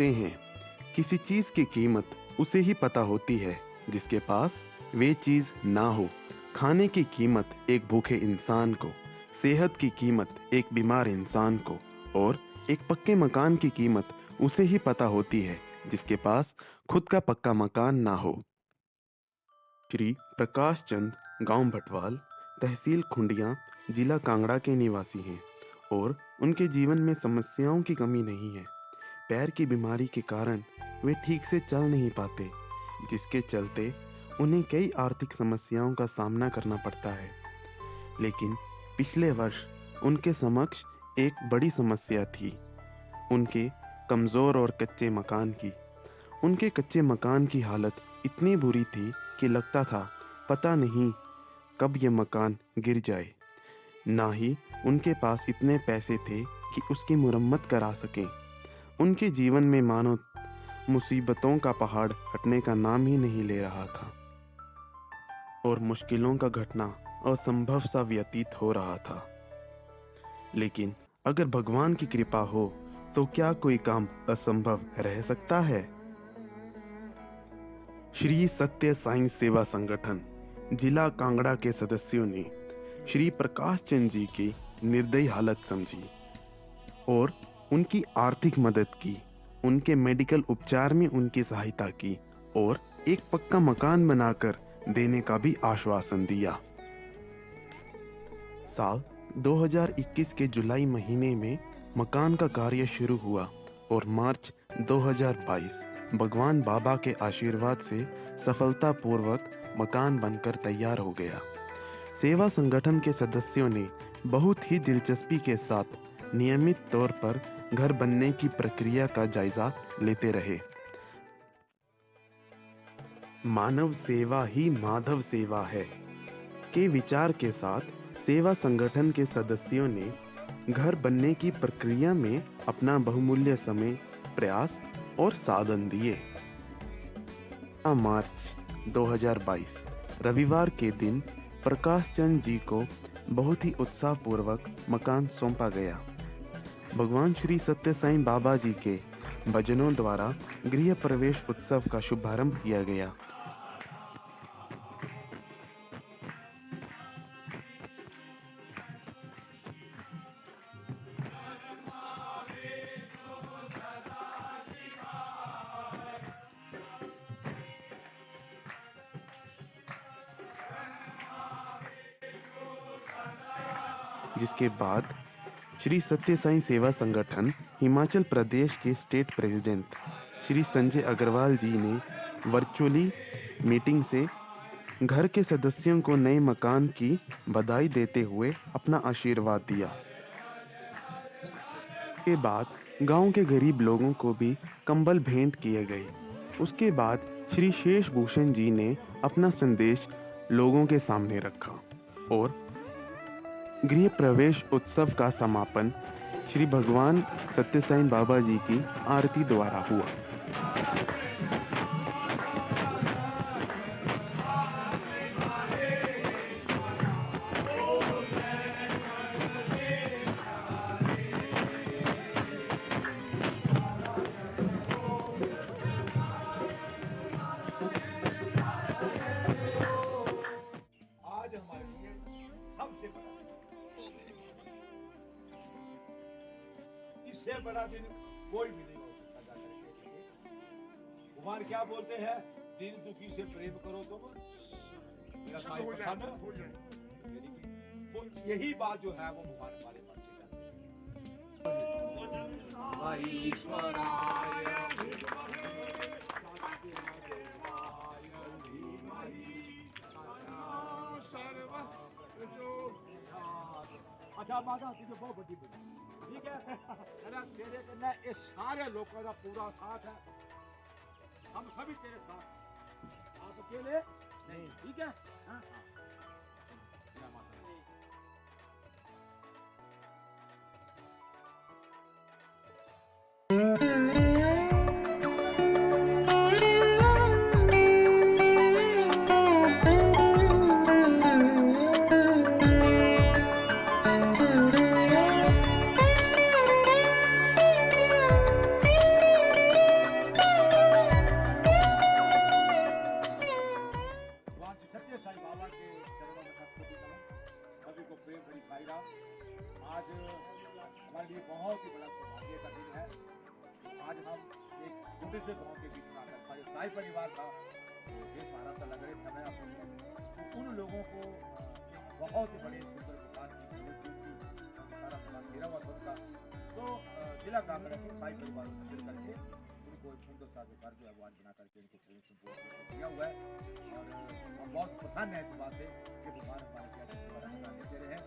कहते हैं, किसी चीज की कीमत उसे ही पता होती है जिसके पास वे चीज ना हो। खाने की कीमत एक भूखे इंसान को, सेहत की कीमत एक बीमार इंसान को, और एक पक्के मकान की कीमत उसे ही पता होती है जिसके पास खुद का पक्का मकान ना हो। श्री प्रकाश चंद गांव भटवाल, तहसील खुंडिया, जिला कांगड़ा के निवासी हैं और उनके जीवन में समस्याओं की कमी नहीं है। पैर की बीमारी के कारण वे ठीक से चल नहीं पाते, जिसके चलते उन्हें कई आर्थिक समस्याओं का सामना करना पड़ता है। लेकिन पिछले वर्ष उनके समक्ष एक बड़ी समस्या थी, उनके कमज़ोर और कच्चे मकान की। उनके कच्चे मकान की हालत इतनी बुरी थी कि लगता था पता नहीं कब ये मकान गिर जाए। ना ही उनके पास इतने पैसे थे कि उसकी मुरम्मत करा सकें। उनके जीवन में मानो मुसीबतों का पहाड़ हटने का नाम ही नहीं ले रहा था और मुश्किलों का घटना असंभव सा व्यतीत हो रहा था। लेकिन अगर भगवान की कृपा हो तो क्या कोई काम असंभव रह सकता है? श्री सत्य साई सेवा संगठन जिला कांगड़ा के सदस्यों ने श्री प्रकाश चंद जी की निर्दयी हालत समझी और उनकी आर्थिक मदद की, उनके मेडिकल उपचार में उनकी सहायता की और एक पक्का मकान बनाकर देने का भी आश्वासन दिया। साल 2021 के जुलाई महीने में मकान का कार्य शुरू हुआ और मार्च 2022 भगवान बाबा के आशीर्वाद से सफलतापूर्वक मकान बनकर तैयार हो गया। सेवा संगठन के सदस्यों ने बहुत ही दिलचस्पी के साथ नियमित तौर पर घर बनने की प्रक्रिया का जायजा लेते रहे। मानव सेवा ही माधव सेवा है के विचार के साथ सेवा संगठन के सदस्यों ने घर बनने की प्रक्रिया में अपना बहुमूल्य समय, प्रयास और साधन दिए। मार्च 2022 रविवार के दिन प्रकाश चंद जी को बहुत ही उत्साहपूर्वक मकान सौंपा गया। भगवान श्री सत्य साई बाबा जी के भजनों द्वारा गृह प्रवेश उत्सव का शुभारंभ किया गया। जिसके बाद श्री सत्य साई सेवा संगठन हिमाचल प्रदेश के स्टेट प्रेसिडेंट श्री संजय अग्रवाल जी ने वर्चुअली मीटिंग से घर के सदस्यों को नए मकान की बधाई देते हुए अपना आशीर्वाद दिया। के बाद गांव के गरीब लोगों को भी कंबल भेंट किए गए। उसके बाद श्री शेष भूषण जी ने अपना संदेश लोगों के सामने रखा और गृह प्रवेश उत्सव का समापन श्री भगवान सत्य साई बाबा जी की आरती द्वारा हुआ। आज हमारे लिए सबसे बड़ा इससे बड़ा दिन कोई भी नहीं हो सकता। जाकर के लिए भगवान क्या बोलते हैं, दिल दुखी से प्रेम करो तुम मेरा साईं प्रसन्न हो जाए। वो यही बात जो है वो भगवान हमारे पास से करते हैं। अच्छा बात तुझे बहुत बड़ी बड़ी ठीक है ना, तेरे कन्ने इस सारे लोगों का पूरा साथ है, हम सभी तेरे साथ, आप अकेले नहीं, ठीक है। हाँ? जय माता दी। से गाँव के बीच में आकर था। जो साई परिवार था तो ये सारा तो लग रहे थे हमें अपने, तो उन लोगों को बहुत ही बड़े सुंदर मकान की जरूरत थी, सारा मकान गिरा हुआ था उनका। तो जिला कांगड़ा के साई परिवार को मिल करके उनको एक सुंदर सा जो घर जो है वो आज बना करके उनको पूर्ण संपूर्ण दिया हुआ है। और हम बहुत प्रसन्न है इस बात से कि भगवान हमारे क्या देते रहे।